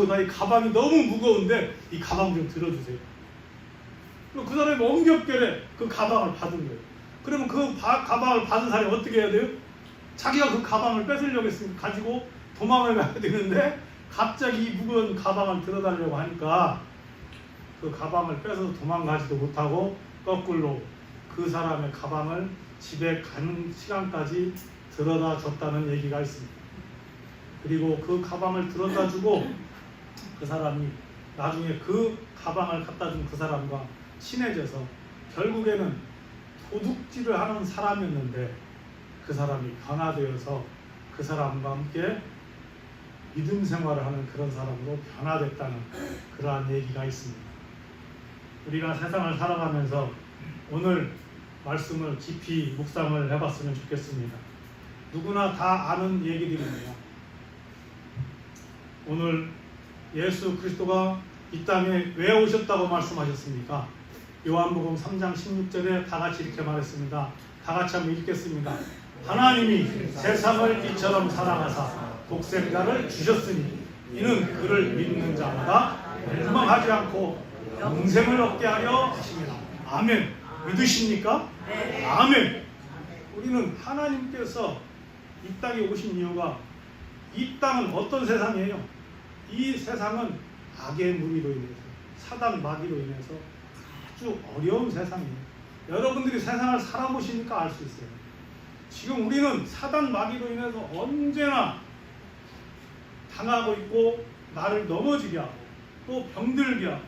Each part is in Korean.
가지고 나 이 가방이 너무 무거운데 이 가방 좀 들어주세요. 그 사람이 엉겹결에 그 가방을 받은 거예요. 그러면 그 가방을 받은 사람이 어떻게 해야 돼요? 자기가 그 가방을 뺏으려고 했으니까 가지고 도망을 가야 되는데 갑자기 이 무거운 가방을 들어달라고 하니까 그 가방을 뺏어서 도망가지도 못하고 거꾸로 그 사람의 가방을 집에 가는 시간까지 들어다 줬다는 얘기가 있습니다. 그리고 그 가방을 들어다 주고 그 사람이 나중에 그 가방을 갖다 준 그 사람과 친해져서 결국에는 도둑질을 하는 사람이었는데 그 사람이 변화되어서 그 사람과 함께 믿음 생활을 하는 그런 사람으로 변화됐다는 그러한 얘기가 있습니다. 우리가 세상을 살아가면서 오늘 말씀을 깊이 묵상을 해봤으면 좋겠습니다. 누구나 다 아는 얘기들입니다. 오늘 예수 그리스도가 이 땅에 왜 오셨다고 말씀하셨습니까? 요한복음 3장 16절에 다 같이 이렇게 말했습니다. 다 같이 한번 읽겠습니다. 하나님이 세상을 이처럼 사랑하사 독생자를 주셨으니 이는 그를 믿는 자마다 멸망하지 않고 영생을 얻게 하려 하십니다. 아멘. 믿으십니까? 네. 아멘. 우리는 하나님께서 이 땅에 오신 이유가 이 땅은 어떤 세상이에요? 이 세상은 악의 무리로 인해서 사단 마귀로 인해서 아주 어려운 세상이에요. 여러분들이 세상을 살아보시니까 알 수 있어요. 지금 우리는 사단 마귀로 인해서 언제나 당하고 있고 나를 넘어지게 하고 또 병들게 하고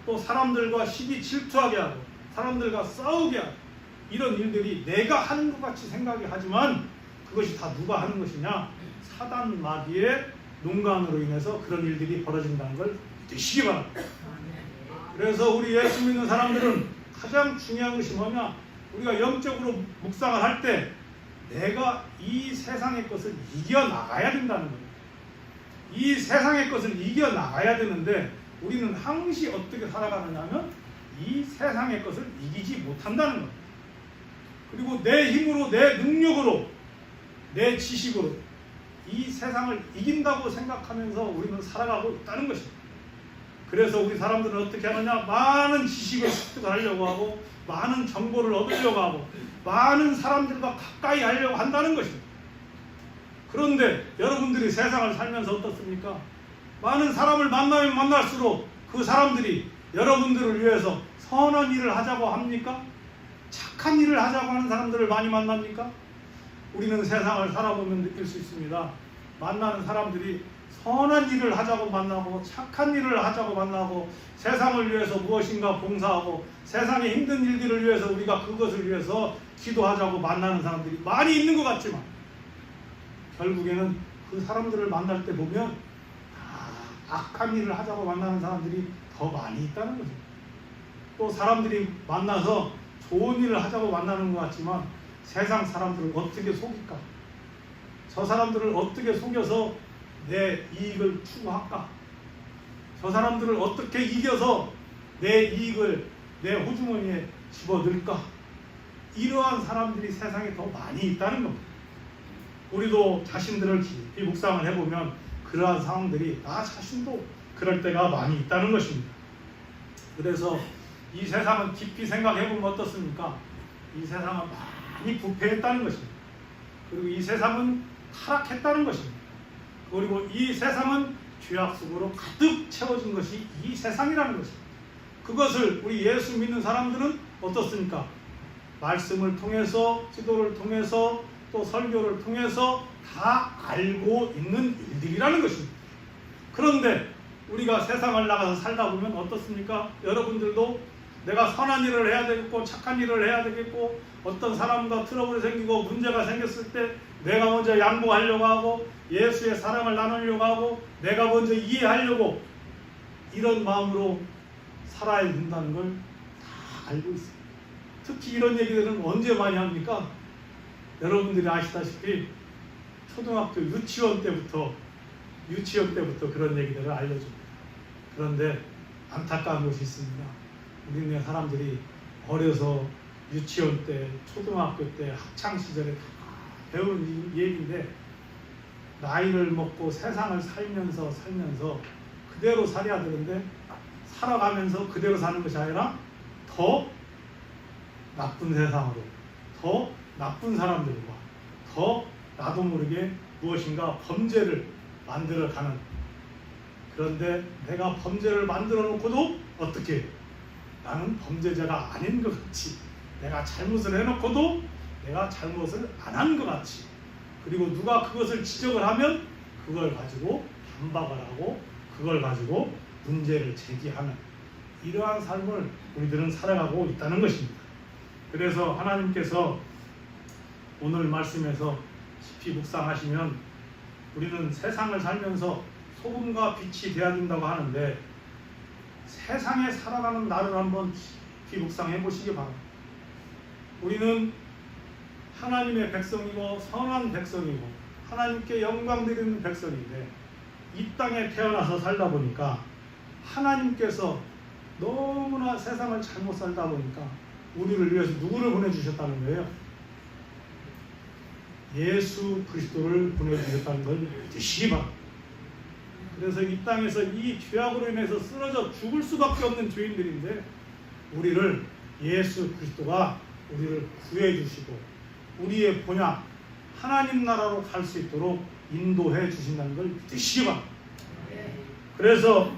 또 사람들과 시기 질투하게 하고 사람들과 싸우게 하고 이런 일들이 내가 하는 것 같이 생각이 하지만 그것이 다 누가 하는 것이냐? 사단 마귀의 농간으로 인해서 그런 일들이 벌어진다는 걸 믿으시기 바랍니다. 그래서 우리 예수 믿는 사람들은 가장 중요한 것이 뭐냐? 우리가 영적으로 묵상을 할 때 내가 이 세상의 것을 이겨나가야 된다는 거예요. 이 세상의 것을 이겨나가야 되는데 우리는 항시 어떻게 살아가느냐 하면 이 세상의 것을 이기지 못한다는 거예요. 그리고 내 힘으로 내 능력으로 내 지식으로 이 세상을 이긴다고 생각하면서 우리는 살아가고 있다는 것입니다. 그래서 우리 사람들은 어떻게 하느냐? 많은 지식을 습득하려고 하고 많은 정보를 얻으려고 하고 많은 사람들과 가까이 하려고 한다는 것입니다. 그런데 여러분들이 세상을 살면서 어떻습니까? 많은 사람을 만나면 만날수록 그 사람들이 여러분들을 위해서 선한 일을 하자고 합니까? 착한 일을 하자고 하는 사람들을 많이 만납니까? 우리는 세상을 살아보면 느낄 수 있습니다. 만나는 사람들이 선한 일을 하자고 만나고 착한 일을 하자고 만나고 세상을 위해서 무엇인가 봉사하고 세상의 힘든 일들을 위해서 우리가 그것을 위해서 기도하자고 만나는 사람들이 많이 있는 것 같지만 결국에는 그 사람들을 만날 때 보면 악한 일을 하자고 만나는 사람들이 더 많이 있다는 거죠. 또 사람들이 만나서 좋은 일을 하자고 만나는 것 같지만 세상 사람들을 어떻게 속일까? 저 사람들을 어떻게 속여서 내 이익을 추구할까? 저 사람들을 어떻게 이겨서 내 이익을 내 호주머니에 집어넣을까? 이러한 사람들이 세상에 더 많이 있다는 겁니다. 우리도 자신들을 깊이 묵상을 해보면 그러한 상황들이 나 자신도 그럴 때가 많이 있다는 것입니다. 그래서 이 세상은 깊이 생각해보면 어떻습니까? 이 세상은 많이 부패했다는 것입니다. 그리고 이 세상은 타락했다는 것입니다. 그리고 이 세상은 죄악 속으로 가득 채워진 것이 이 세상이라는 것입니다. 그것을 우리 예수 믿는 사람들은 어떻습니까? 말씀을 통해서 기도를 통해서 또 설교를 통해서 다 알고 있는 일들이라는 것입니다. 그런데 우리가 세상을 나가서 살다 보면 어떻습니까? 여러분들도 내가 선한 일을 해야 되겠고 착한 일을 해야 되겠고 어떤 사람과 트러블이 생기고 문제가 생겼을 때 내가 먼저 양보하려고 하고 예수의 사랑을 나누려고 하고 내가 먼저 이해하려고 이런 마음으로 살아야 된다는 걸 다 알고 있습니다. 특히 이런 얘기들은 언제 많이 합니까? 여러분들이 아시다시피 초등학교 유치원 때부터 그런 얘기들을 알려줍니다. 그런데 안타까운 것이 있습니다. 우리네 사람들이 어려서 유치원 때, 초등학교 때, 학창시절에 다 배운 얘기인데 나이를 먹고 세상을 살면서 그대로 살아야 되는데 살아가면서 그대로 사는 것이 아니라 더 나쁜 세상으로, 더 나쁜 사람들과 더 나도 모르게 무엇인가 범죄를 만들어가는, 그런데 내가 범죄를 만들어 놓고도 어떻게 나는 범죄자가 아닌 것 같이, 내가 잘못을 해놓고도 내가 잘못을 안 한 것 같이, 그리고 누가 그것을 지적을 하면 그걸 가지고 반박을 하고 그걸 가지고 문제를 제기하는 이러한 삶을 우리들은 살아가고 있다는 것입니다. 그래서 하나님께서 오늘 말씀에서 깊이 묵상하시면 우리는 세상을 살면서 소금과 빛이 되어야 된다고 하는데, 세상에 살아가는 나를 한번 깊이 묵상해 보시기 바랍니다. 우리는 하나님의 백성이고 선한 백성이고 하나님께 영광 드리는 백성인데, 이 땅에 태어나서 살다 보니까 하나님께서 너무나 세상을 잘못 살다 보니까 우리를 위해서 누구를 보내주셨다는 거예요? 예수 그리스도를 보내주셨다는 걸 믿으시기 바랍니다. 그래서 이 땅에서 이 죄악으로 인해서 쓰러져 죽을 수밖에 없는 죄인들인데, 우리를 예수 그리스도가 우리를 구해 주시고 우리의 본향 하나님 나라로 갈 수 있도록 인도해 주신다는 걸 믿으시기 바랍니다. 그래서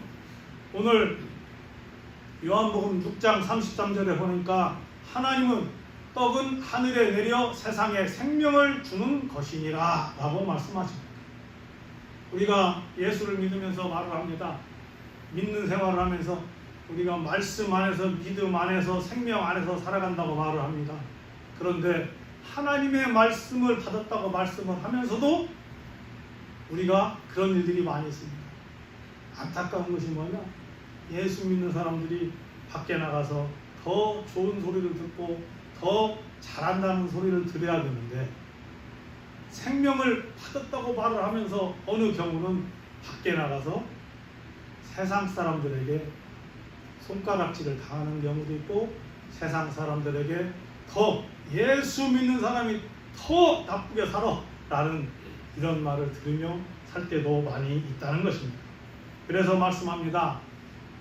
오늘 요한복음 6장 33절에 보니까 하나님은 떡은 하늘에 내려 세상에 생명을 주는 것이니라 라고 말씀하십니다. 우리가 예수를 믿으면서 말을 합니다. 믿는 생활을 하면서 우리가 말씀 안에서, 믿음 안에서, 생명 안에서 살아간다고 말을 합니다. 그런데 하나님의 말씀을 받았다고 말씀을 하면서도 우리가 그런 일들이 많이 있습니다. 안타까운 것이 뭐냐? 예수 믿는 사람들이 밖에 나가서 더 좋은 소리를 듣고 더 잘한다는 소리를 들어야 되는데, 생명을 받았다고 말을 하면서 어느 경우는 밖에 나가서 세상 사람들에게 손가락질을 당하는 경우도 있고, 세상 사람들에게 더 예수 믿는 사람이 더 나쁘게 살아 라는 이런 말을 들으며 살 때도 많이 있다는 것입니다. 그래서 말씀합니다.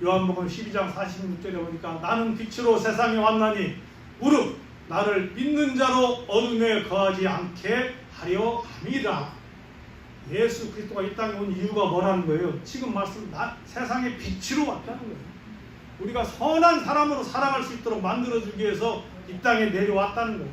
요한복음 12장 46절에 보니까 나는 빛으로 세상에 왔나니 무릇 나를 믿는 자로 어둠에 거하지 않게 하려 함이라. 예수 그리스도가 이 땅에 온 이유가 뭐라는 거예요? 지금 말씀, 세상에 빛으로 왔다는 거예요. 우리가 선한 사람으로 살아갈 수 있도록 만들어주기 위해서 이 땅에 내려왔다는 거예요.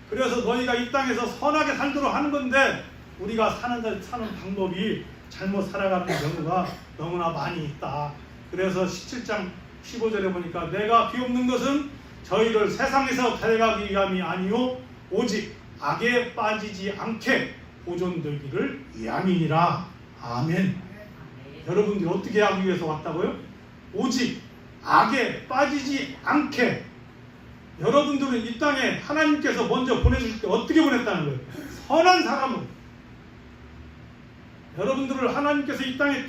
그래서 너희가 이 땅에서 선하게 살도록 하는 건데, 우리가 사는 방법이 잘못 살아가는 경우가 너무나 많이 있다. 그래서 17장 15절에 보니까 내가 비옵는 것은 저희를 세상에서 데려가기 위함이 아니요 오직 악에 빠지지 않게 보존되기를 위함이니라. 아멘. 여러분들이 어떻게 하기 위해서 왔다고요? 오직 악에 빠지지 않게. 여러분들은 이 땅에 하나님께서 먼저 보내주실 때 어떻게 보냈다는 거예요? 선한 사람으로. 여러분들을 하나님께서 이 땅에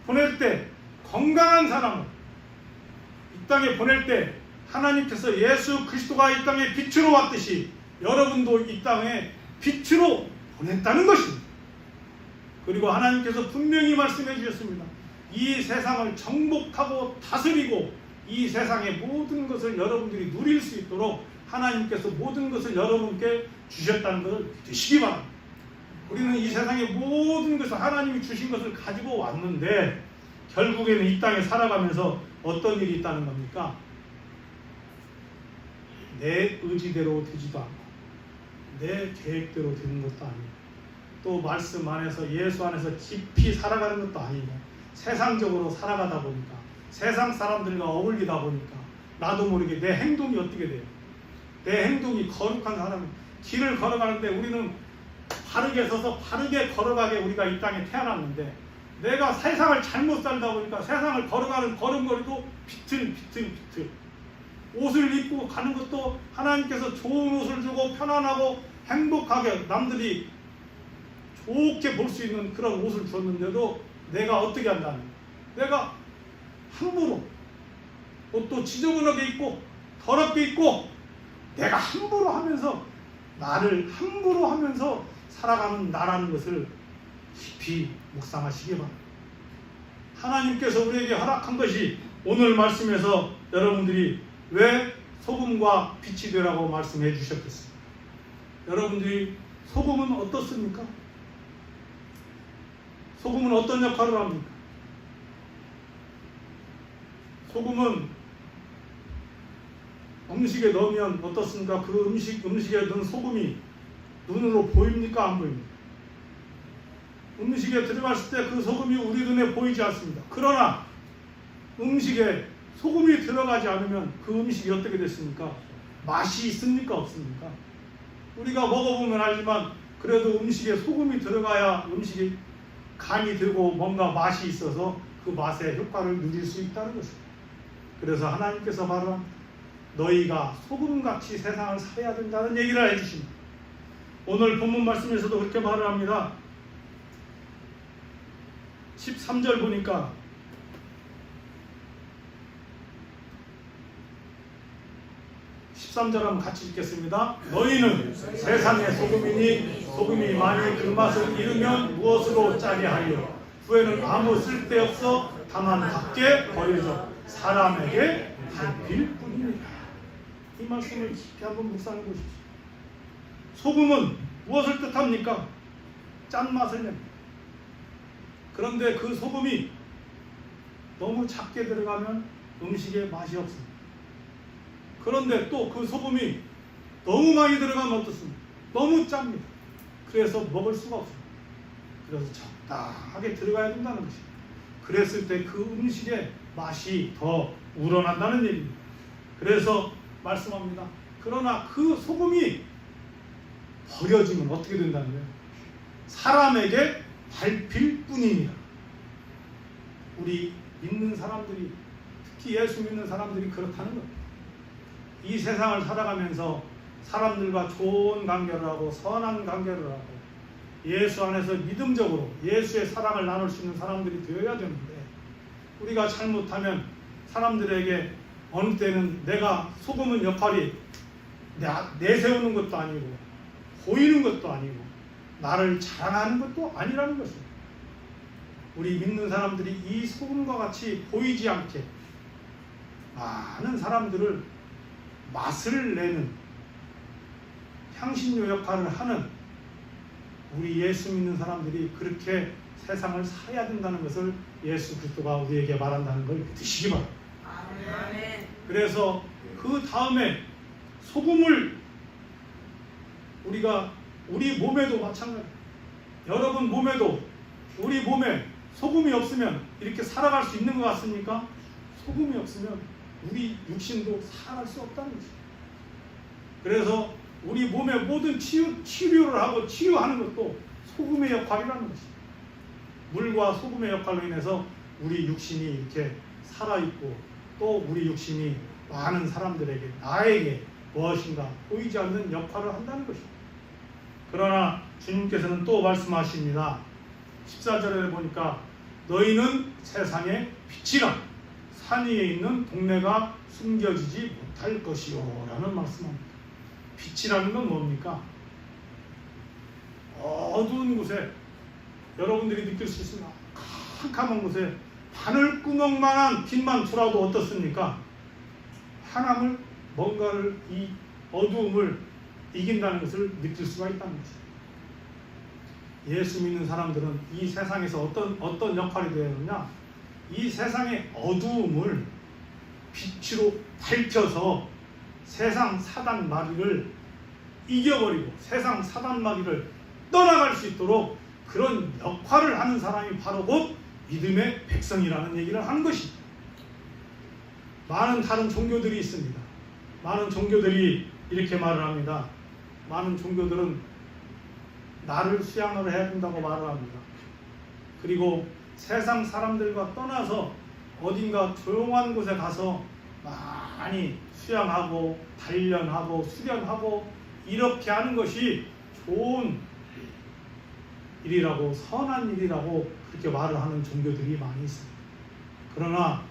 보낼 때 건강한 사람으로, 이 땅에 보낼 때 하나님께서 예수 그리스도가 이 땅에 빛으로 왔듯이 여러분도 이 땅에 빛으로 보냈다는 것입니다. 그리고 하나님께서 분명히 말씀해 주셨습니다. 이 세상을 정복하고 다스리고 이 세상의 모든 것을 여러분들이 누릴 수 있도록 하나님께서 모든 것을 여러분께 주셨다는 것을 믿으시기 바랍니다. 우리는 이 세상의 모든 것을 하나님이 주신 것을 가지고 왔는데, 결국에는 이 땅에 살아가면서 어떤 일이 있다는 겁니까? 내 의지대로 되지도 않고 내 계획대로 되는 것도 아니고, 또 말씀 안에서 예수 안에서 깊이 살아가는 것도 아니고, 세상적으로 살아가다 보니까, 세상 사람들과 어울리다 보니까 나도 모르게 내 행동이 어떻게 돼요? 내 행동이 거룩한 사람, 길을 걸어가는데 우리는 바르게 서서 바르게 걸어가게 우리가 이 땅에 태어났는데, 내가 세상을 잘못 살다 보니까 세상을 걸어가는 걸음걸이도 비틀비틀. 옷을 입고 가는 것도 하나님께서 좋은 옷을 주고 편안하고 행복하게 남들이 좋게 볼 수 있는 그런 옷을 줬는데도 내가 어떻게 한다는 거예요? 내가 함부로 옷도 지저분하게 입고 더럽게 입고 내가 함부로 하면서, 나를 함부로 하면서 살아가는 나라는 것을 깊이 묵상하시기 바랍니다. 하나님께서 우리에게 허락한 것이 오늘 말씀에서 여러분들이 왜 소금과 빛이 되라고 말씀해 주셨겠습니까? 여러분들이 소금은 어떻습니까? 소금은 어떤 역할을 합니까? 소금은 음식에 넣으면 어떻습니까? 그 음식에 넣은 소금이 눈으로 보입니까? 안 보입니까? 음식에 들어갔을 때 그 소금이 우리 눈에 보이지 않습니다. 그러나 음식에 소금이 들어가지 않으면 그 음식이 어떻게 됐습니까? 맛이 있습니까? 없습니까? 우리가 먹어보면 알지만 그래도 음식에 소금이 들어가야 음식이 간이 되고 뭔가 맛이 있어서 그 맛의 효과를 누릴 수 있다는 것입니다. 그래서 하나님께서 바로 너희가 소금같이 세상을 살아야 된다는 얘기를 해주십니다. 오늘 본문 말씀에서도 그렇게 말을 합니다. 13절 보니까 한번 같이 읽겠습니다. 너희는 세상의 소금이니 소금이 만일 그 맛을 잃으면 무엇으로 짜게 하여 후에는 아무 쓸데없어 다만 밖에 버려져 사람에게 밟힐 뿐이니라. 이 말씀을 깊이 한번 묵상해 보십시오. 소금은 무엇을 뜻합니까? 짠맛을 냅니다. 그런데 그 소금이 너무 작게 들어가면 음식에 맛이 없습니다. 그런데 또 그 소금이 너무 많이 들어가면 어떻습니까? 너무 짭니다. 그래서 먹을 수가 없습니다. 그래서 적당하게 들어가야 된다는 것입니다. 그랬을 때 그 음식의 맛이 더 우러난다는 얘기입니다. 그래서 말씀합니다. 그러나 그 소금이 버려지면 어떻게 된다는 거예요? 사람에게 밟힐 뿐이니라. 우리 믿는 사람들이, 특히 예수 믿는 사람들이 그렇다는 겁니다. 이 세상을 살아가면서 사람들과 좋은 관계를 하고 선한 관계를 하고 예수 안에서 믿음적으로 예수의 사랑을 나눌 수 있는 사람들이 되어야 되는데, 우리가 잘못하면 사람들에게 어느 때는 내가 소금은 역할이 내세우는 것도 아니고 보이는 것도 아니고 나를 자랑하는 것도 아니라는 것입니다. 우리 믿는 사람들이 이 소금과 같이 보이지 않게 많은 사람들을 맛을 내는 향신료 역할을 하는 우리 예수 믿는 사람들이 그렇게 세상을 살아야 된다는 것을 예수 그리스도가 우리에게 말한다는 걸 믿으시기 바랍니다. 아멘. 그래서 그 다음에 소금을 우리가 우리 몸에도 마찬가지. 여러분 몸에도 우리 몸에 소금이 없으면 이렇게 살아갈 수 있는 것 같습니까? 소금이 없으면 우리 육신도 살아갈 수 없다는 것입니다. 그래서 우리 몸의 모든 치료를 하고 치유하는 것도 소금의 역할이라는 것입니다. 물과 소금의 역할로 인해서 우리 육신이 이렇게 살아있고 또 우리 육신이 많은 사람들에게 나에게 무엇인가 보이지 않는 역할을 한다는 것입니다. 그러나 주님께서는 또 말씀하십니다. 14절에 보니까 너희는 세상의 빛이라 산 위에 있는 동네가 숨겨지지 못할 것이요 라는 말씀합니다. 빛이라는 건 뭡니까? 어두운 곳에 여러분들이 느낄 수 있으나 캄캄한 곳에 바늘구멍만한 빛만 들어도 어떻습니까? 하나님을 뭔가를 이 어두움을 이긴다는 것을 느낄 수가 있다는 것입니다. 예수 믿는 사람들은 이 세상에서 어떤 역할이 되어야 하느냐? 이 세상의 어두움을 빛으로 밝혀서 세상 사단 마귀를 이겨버리고 세상 사단 마귀를 떠나갈 수 있도록 그런 역할을 하는 사람이 바로 곧 믿음의 백성이라는 얘기를 하는 것입니다. 많은 다른 종교들이 있습니다. 많은 종교들이 이렇게 말을 합니다. 많은 종교들은 나를 수양을 해야 된다고 말을 합니다. 그리고 세상 사람들과 떠나서 어딘가 조용한 곳에 가서 많이 수양하고 단련하고 수련하고 이렇게 하는 것이 좋은 일이라고 선한 일이라고 그렇게 말을 하는 종교들이 많이 있습니다. 그러나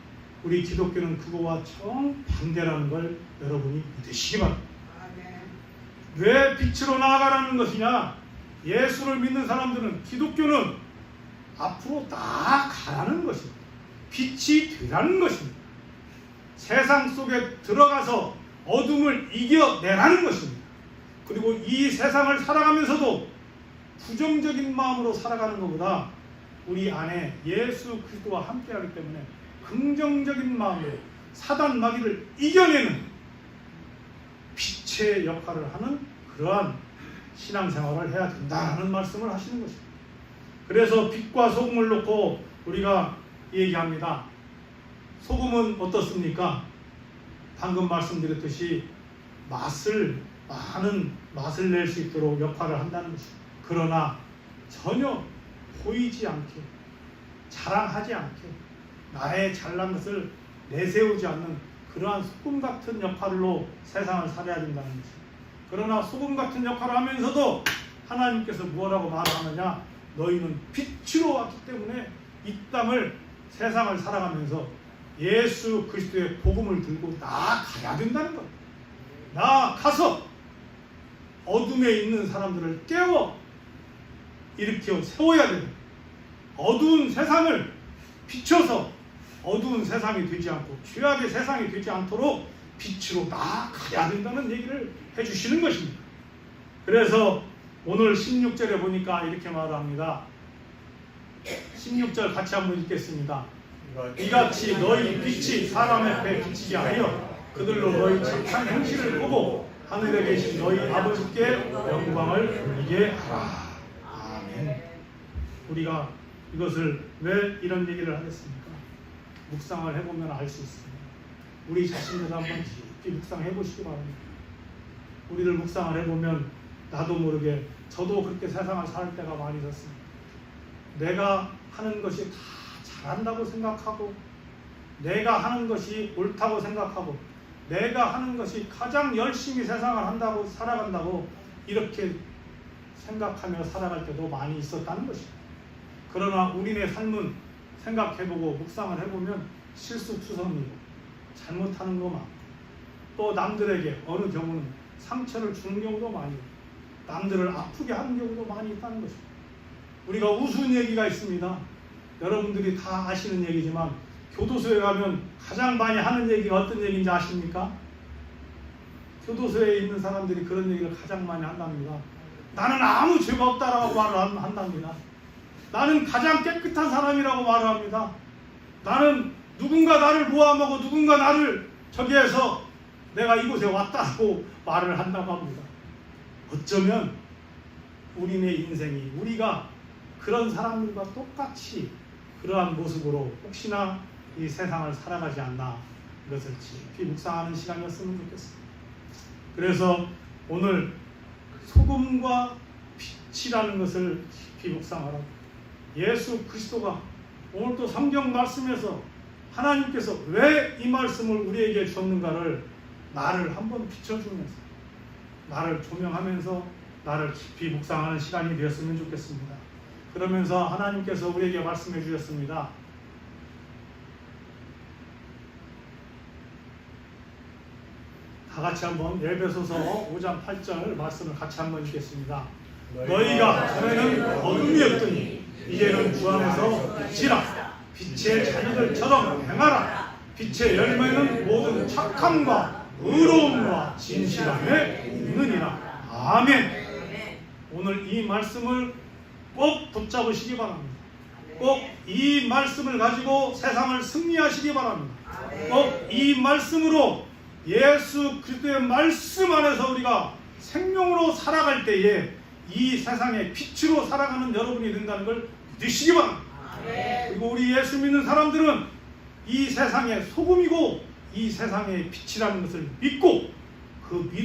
우리 기독교는 그거와 정반대라는 걸 여러분이 믿으시기 바랍니다. 왜 빛으로 나아가라는 것이냐? 예수를 믿는 사람들은 기독교는 앞으로 나아가라는 것입니다. 빛이 되라는 것입니다. 세상 속에 들어가서 어둠을 이겨내라는 것입니다. 그리고 이 세상을 살아가면서도 부정적인 마음으로 살아가는 것보다 우리 안에 예수 그리스도와 함께하기 때문에 긍정적인 마음으로 사단 마귀를 이겨내는 빛의 역할을 하는 그러한 신앙생활을 해야 된다는 말씀을 하시는 것입니다. 그래서 빛과 소금을 놓고 우리가 얘기합니다. 소금은 어떻습니까? 방금 말씀드렸듯이 많은 맛을 낼 수 있도록 역할을 한다는 것입니다. 그러나 전혀 보이지 않게, 자랑하지 않게, 나의 잘난 것을 내세우지 않는 그러한 소금 같은 역할로 세상을 살아야 된다는 것입니다. 그러나 소금 같은 역할을 하면서도 하나님께서 무엇라고 말하느냐? 너희는 빛으로 왔기 때문에 이 땅을, 세상을 살아가면서 예수 그리스도의 복음을 들고 나아가야 된다는 것. 나아가서 어둠에 있는 사람들을 깨워 일으켜 세워야 되는, 어두운 세상을 비춰서 어두운 세상이 되지 않고 죄악의 세상이 되지 않도록 빛으로 나아가야 된다는 얘기를 해주시는 것입니다. 그래서 오늘 16절에 보니까 이렇게 말합니다. 16절 같이 한번 읽겠습니다. 이같이 너희 빛이 사람 앞에 비치게 하여 그들로 너희 착한 행실을 보고 하늘에 계신 너희 아버지께 영광을 돌리게 하라. 아멘. 우리가 이것을 왜 이런 얘기를 하겠습니까? 묵상을 해보면 알 수 있습니다. 우리 자신을 한번 깊이 묵상해 보시기 바랍니다. 우리를 묵상을 해보면 나도 모르게 저도 그렇게 세상을 살 때가 많이 있었습니다. 내가 하는 것이 다 잘한다고 생각하고, 내가 하는 것이 옳다고 생각하고, 내가 하는 것이 가장 열심히 세상을 한다고 살아간다고 이렇게 생각하며 살아갈 때도 많이 있었다는 것입니다. 그러나 우리네 삶은 생각해보고 묵상을 해보면 실수투성이고 잘못하는 거 많고, 또 남들에게 어느 경우는 상처를 주는 경우도 많이 있고, 남들을 아프게 하는 경우도 많이 있다는 것입니다. 우리가 우스운 얘기가 있습니다. 여러분들이 다 아시는 얘기지만 교도소에 가면 가장 많이 하는 얘기가 어떤 얘기인지 아십니까? 교도소에 있는 사람들이 그런 얘기를 가장 많이 한답니다. 나는 아무 죄가 없다라고 말을 한답니다. 나는 가장 깨끗한 사람이라고 말을 합니다. 나는 누군가 나를 모함하고 누군가 나를 저기해서 내가 이곳에 왔다고 말을 한다고 합니다. 어쩌면 우리네 인생이, 우리가 그런 사람들과 똑같이 그러한 모습으로 혹시나 이 세상을 살아가지 않나, 이것을 깊이 묵상하는 시간이었으면 좋겠습니다. 그래서 오늘 소금과 빛이라는 것을 깊이 묵상하라고, 예수 그리스도가 오늘 또 성경 말씀에서 하나님께서 왜 이 말씀을 우리에게 줬는가를 나를 한번 비춰주면서, 나를 조명하면서 나를 깊이 묵상하는 시간이 되었으면 좋겠습니다. 그러면서 하나님께서 우리에게 말씀해 주셨습니다. 다 같이 한번 에베소서 5장 8절 말씀을 같이 한번 읽겠습니다. 너희가 전에는 어둠이었더니 이제는 주 안에서 빛이라. 빛의 자녀들처럼 행하라. 빛의 열매는 모든 착함과 의로움과 진실함에 있느니라. 아멘. 오늘 이 말씀을 꼭 붙잡으시기 바랍니다. 꼭 이 말씀을 가지고 세상을 승리하시기 바랍니다. 꼭 이 말씀으로, 예수 그리스도의 말씀 안에서 우리가 생명으로 살아갈 때에 이 세상의 빛으로 살아가는 여러분이 된다는 걸 믿으시기 바랍니다. 그리고 우리 예수 믿는 사람들은 이 세상의 소금이고 이 세상의 빛이라는 것을 믿고 그 믿음